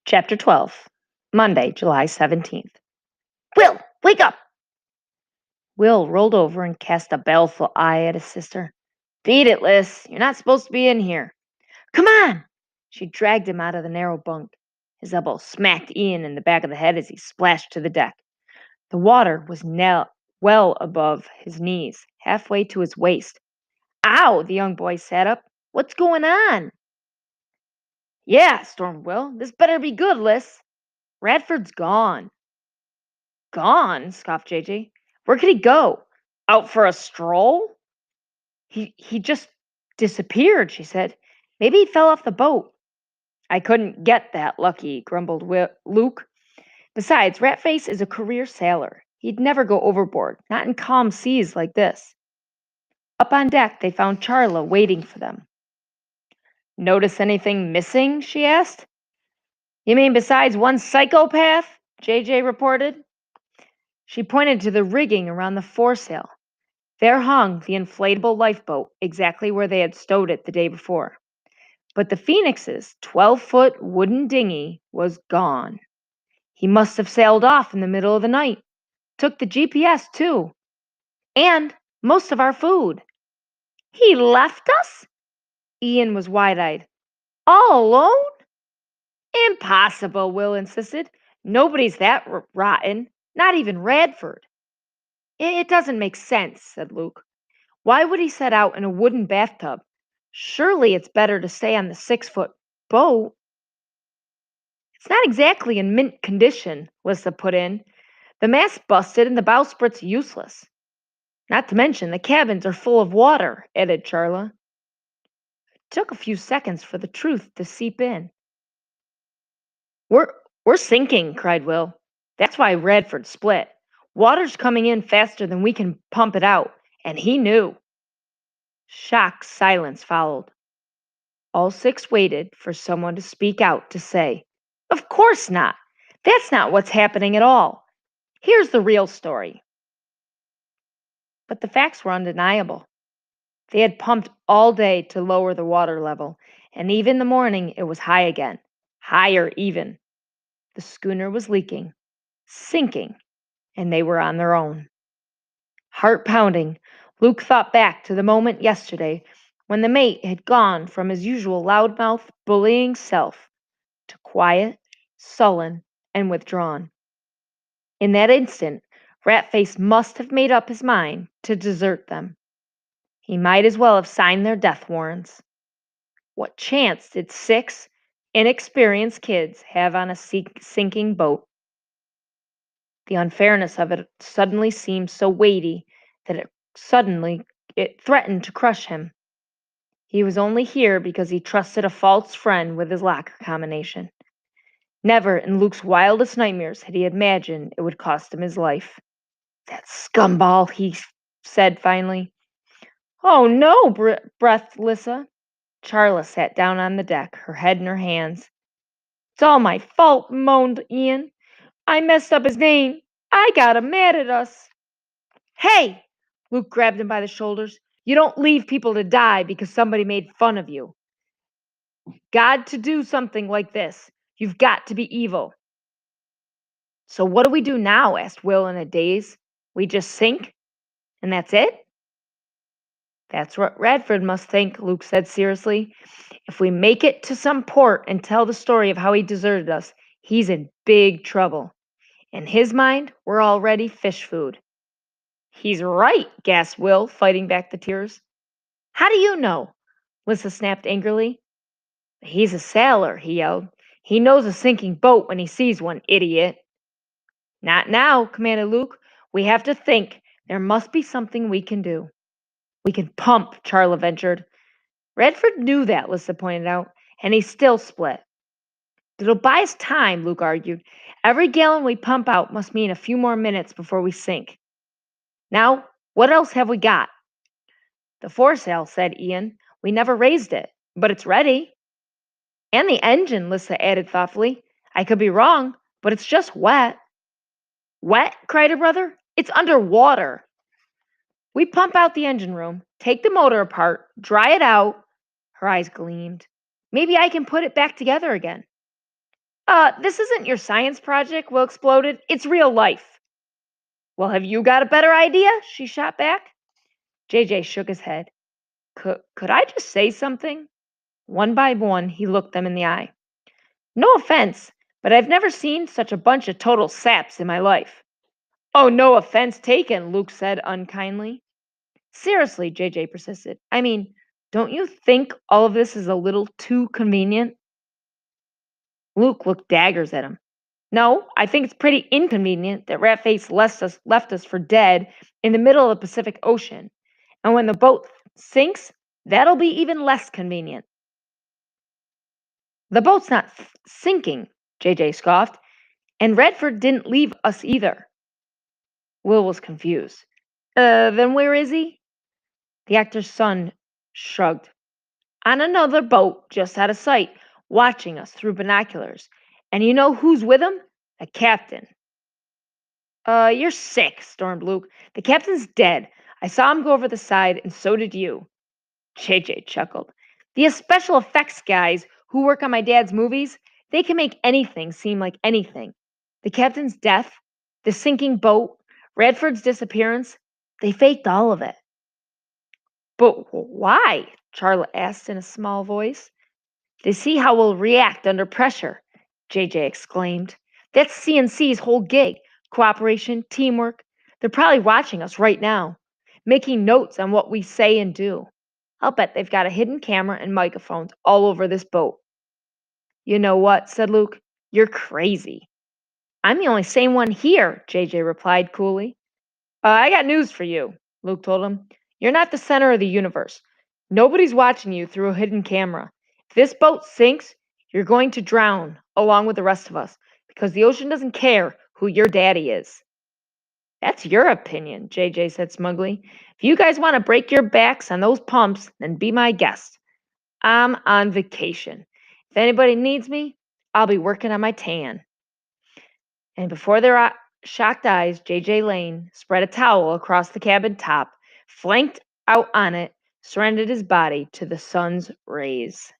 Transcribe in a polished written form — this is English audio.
Chapter 12, Monday, July 17th. Will, wake up! Will rolled over and cast a baleful eye at his sister. Beat it, Liz. You're not supposed to be in here. Come on! She dragged him out of the narrow bunk. His elbow smacked Ian in the back of the head as he splashed to the deck. The water was now well above his knees, halfway to his waist. Ow! The young boy sat up. What's going on? Yeah, stormed Will. This better be good, Liz. Radford's gone. Gone? Scoffed JJ. Where could he go? Out for a stroll? He just disappeared, she said. Maybe he fell off the boat. I couldn't get that lucky, grumbled Luke. Besides, Ratface is a career sailor. He'd never go overboard, not in calm seas like this. Up on deck, they found Charla waiting for them. Notice anything missing? She asked. You mean besides one psychopath? JJ reported. She pointed to the rigging around the foresail. There hung the inflatable lifeboat, exactly where they had stowed it the day before. But the Phoenix's 12-foot wooden dinghy was gone. He must have sailed off in the middle of the night. Took the GPS, too. And most of our food. He left us? Ian was wide-eyed. All alone? Impossible, Will insisted. Nobody's that rotten. Not even Radford. It doesn't make sense, said Luke. Why would he set out in a wooden bathtub? Surely it's better to stay on the 6-foot boat. It's not exactly in mint condition, Lissa put in. The mast busted and the bowsprit's useless. Not to mention the cabins are full of water, added Charla. It took a few seconds for the truth to seep in. We're sinking, cried Will. That's why Radford split. Water's coming in faster than we can pump it out, and he knew. Shocked silence followed. All six waited for someone to speak out to say, Of course not. That's not what's happening at all. Here's the real story. But the facts were undeniable. They had pumped all day to lower the water level, and even in the morning it was high again. Higher even. The schooner was leaking, sinking, and they were on their own. Heart pounding, Luke thought back to the moment yesterday when the mate had gone from his usual loudmouth, bullying self to quiet, sullen, and withdrawn. In that instant, Ratface must have made up his mind to desert them. He might as well have signed their death warrants. What chance did 6 inexperienced kids have on a sinking boat? The unfairness of it suddenly seemed so weighty that it threatened to crush him. He was only here because he trusted a false friend with his locker combination. Never in Luke's wildest nightmares had he imagined it would cost him his life. That scumball, he said finally. Oh no, breathed Lissa. Charla sat down on the deck, her head in her hands. It's all my fault, moaned Ian. I messed up his name. I got him mad at us. Hey! Luke grabbed him by the shoulders. You don't leave people to die because somebody made fun of you. God to do something like this. You've got to be evil. So what do we do now? Asked Will in a daze. We just sink? And that's it? That's what Radford must think, Luke said seriously. If we make it to some port and tell the story of how he deserted us, he's in big trouble. In his mind, we're already fish food. He's right, gasped Will, fighting back the tears. How do you know? Lissa snapped angrily. He's a sailor, he yelled. He knows a sinking boat when he sees one, idiot. Not now, commanded Luke. We have to think. There must be something we can do. We can pump, Charla ventured. Radford knew that, Lissa pointed out, and he still split. It'll buy us time, Luke argued. Every gallon we pump out must mean a few more minutes before we sink. Now, what else have we got? The foresail, said Ian. We never raised it, but it's ready. And the engine, Lissa added thoughtfully. I could be wrong, but it's just wet. Wet? Cried her brother. It's underwater. We pump out the engine room, take the motor apart, dry it out. Her eyes gleamed. Maybe I can put it back together again. This isn't your science project, Will exploded. It's real life. Well, have you got a better idea? She shot back. JJ shook his head. Could I just say something? One by one, he looked them in the eye. No offense, but I've never seen such a bunch of total saps in my life. Oh, no offense taken, Luke said unkindly. Seriously, JJ persisted. I mean, don't you think all of this is a little too convenient? Luke looked daggers at him. No, I think it's pretty inconvenient that Ratface left us for dead in the middle of the Pacific Ocean. And when the boat sinks, that'll be even less convenient. The boat's not sinking, JJ scoffed, and Redford didn't leave us either. Will was confused. Then where is he? The actor's son shrugged. On another boat just out of sight, watching us through binoculars. And you know who's with him? The captain. You're sick, stormed Luke. The captain's dead. I saw him go over the side, and so did you. JJ chuckled. The special effects guys who work on my dad's movies, they can make anything seem like anything. The captain's death, the sinking boat, Redford's disappearance, they faked all of it. But why? Charlotte asked in a small voice. To see how we'll react under pressure, JJ exclaimed. That's CNC's whole gig. Cooperation, teamwork. They're probably watching us right now, making notes on what we say and do. I'll bet they've got a hidden camera and microphones all over this boat. You know what? Said Luke. You're crazy. I'm the only sane one here, JJ replied coolly. I got news for you, Luke told him. You're not the center of the universe. Nobody's watching you through a hidden camera. If this boat sinks, you're going to drown along with the rest of us because the ocean doesn't care who your daddy is. That's your opinion, JJ said smugly. If you guys want to break your backs on those pumps, then be my guest. I'm on vacation. If anybody needs me, I'll be working on my tan. And before their shocked eyes, JJ Lane spread a towel across the cabin top, flanked out on it, surrendered his body to the sun's rays.